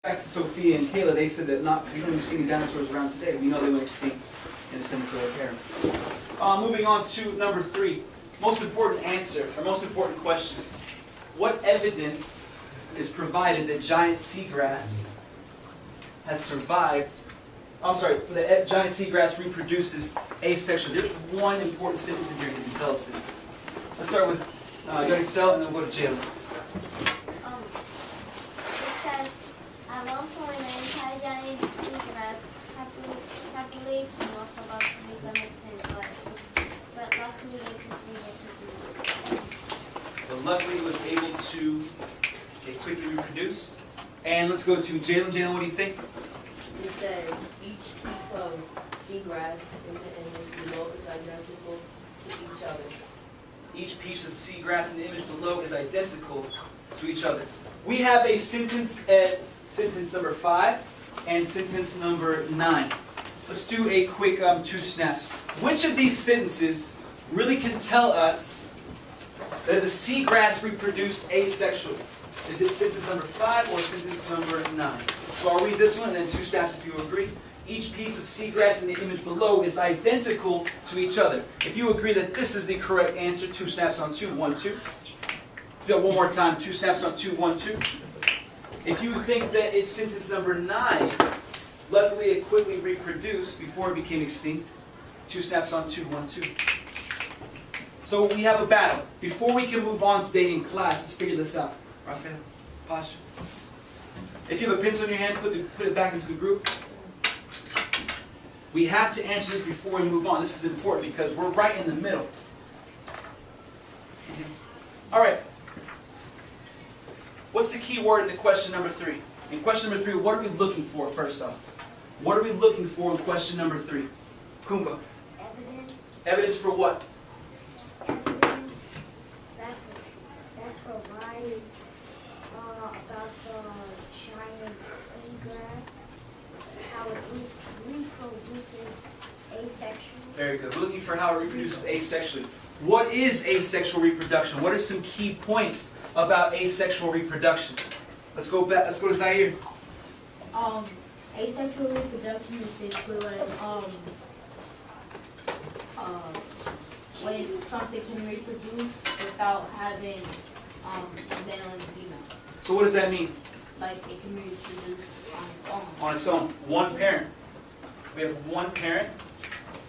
Back to Sophia and Kayla, they said that we don't even see any dinosaurs around today. We know they went extinct in the sentence of our parent. Moving on to number 3. Most important answer, or most important question. What evidence is provided that giant seagrass has survived? I'm sorry, the giant seagrass reproduces asexually. There's one important sentence in here that can tell us this. Let's start with RodriguezCheckforUnderstanding, and then we'll go to jail. At one point, the entire giant seagrass population was about to become extinct, but luckily it continued to be. But luckily it was able to quickly reproduce. And let's go to Jalen. Jalen, what do you think? It says each piece of seagrass in the image below is identical to each other. Each piece of seagrass in the image below is identical to each other. We have a sentence at sentence number 5 and sentence number 9. Let's do a quick 2 snaps. Which of these sentences really can tell us that the seagrass reproduced asexually? Is it sentence number 5 or sentence number 9? So I'll read this one and then 2 snaps if you agree. Each piece of seagrass in the image below is identical to each other. If you agree that this is the correct answer, 2 snaps on 2, 1, 2. Do it one more time, 2 snaps on 2, 1, 2. If you think that it's sentence number 9, luckily it quickly reproduced before it became extinct, 2 snaps on 2, 1, 2. So we have a battle. Before we can move on today in class, let's figure this out. Raphael, posture. If you have a pencil in your hand, put it back into the group. We have to answer this before we move on. This is important because we're right in the middle. All right. What's the key word in the question number 3? In question number 3, what are we looking for first off? What are we looking for in question number 3? Kumba. Evidence. Evidence for what? Evidence that provides about the giant seagrass, how it reproduces asexually. Very good. We're looking for how it reproduces asexually. What is asexual reproduction? What are some key points about asexual reproduction? Let's go back. Let's go to Zaire. Asexual reproduction is basically when something can reproduce without having male and female. So what does that mean? Like it can reproduce on its own. On its own. One parent. We have one parent,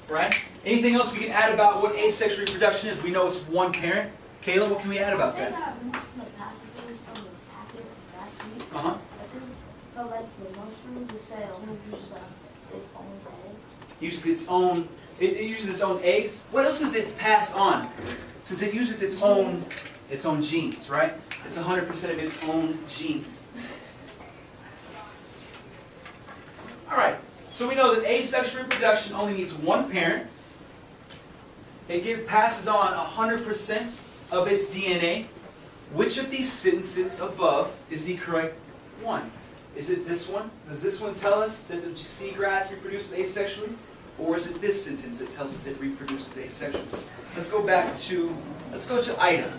right? Anything else we can add about what asexual reproduction is? We know it's one parent. Kayla, what can we add about that? Passages from the packet last week. Uh-huh. I think for like the mushroom, the cell uses its own egg. Uses its own. It uses its own eggs. What else does it pass on? Since it uses its own genes, right? It's 100% of its own genes. All right. So we know that asexual reproduction only needs one parent. It passes on 100% of its DNA. Which of these sentences above is the correct one? Is it this one? Does this one tell us that the seagrass reproduces asexually? Or is it this sentence that tells us it reproduces asexually? Let's go to Ida.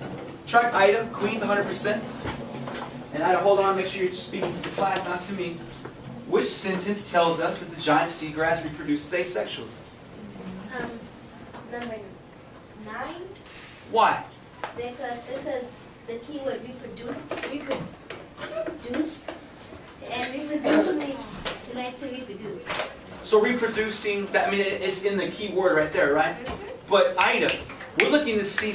Try Ida, Queens 100%. And Ida, hold on, make sure you're speaking to the class, not to me. Which sentence tells us that the giant seagrass reproduces asexually? Number 9. Why? Because it says the keyword reproduce, and reproduce like to reproduce. So reproducing, that, I mean, it's in the key word right there, right? But Ida, we're looking to see,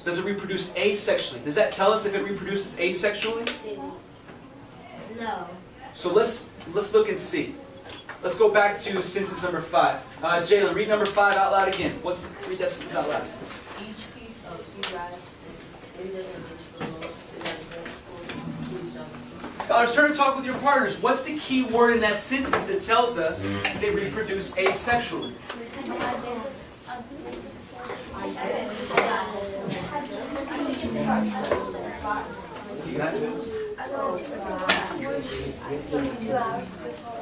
does it reproduce asexually? Does that tell us if it reproduces asexually? No. So let's look and see. Let's go back to sentence number 5. Jalen, read number 5 out loud again. Read that sentence out loud. Each piece of seagrass in the image below is identical to each other. Scholars, turn and talk with your partners. What's the key word in that sentence that tells us they reproduce asexually? You got it?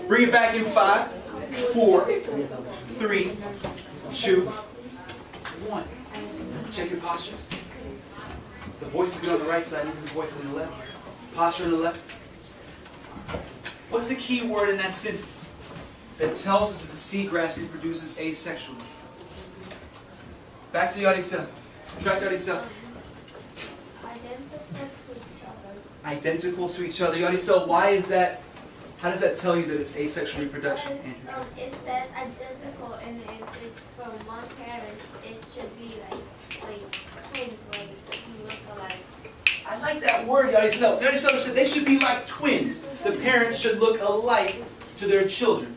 Bring it back in 5, 4, 3, 2, 1. Check your postures. The voice is good on the right side, these are the voice on the left. Posture on the left. What's the key word in that sentence that tells us that the seagrass reproduces asexually? Back to Yadi Sel. Track Yadi Sel. Identical to each other. Identical to each other. Yadi Sel, why is that? How does that tell you that it's asexual reproduction? Because, it says identical, and if it's from one parent, it should be like twins, like you look alike. I like that word, Yadi Sel. Yadi Sel said they should be like twins. The parents should look alike to their children.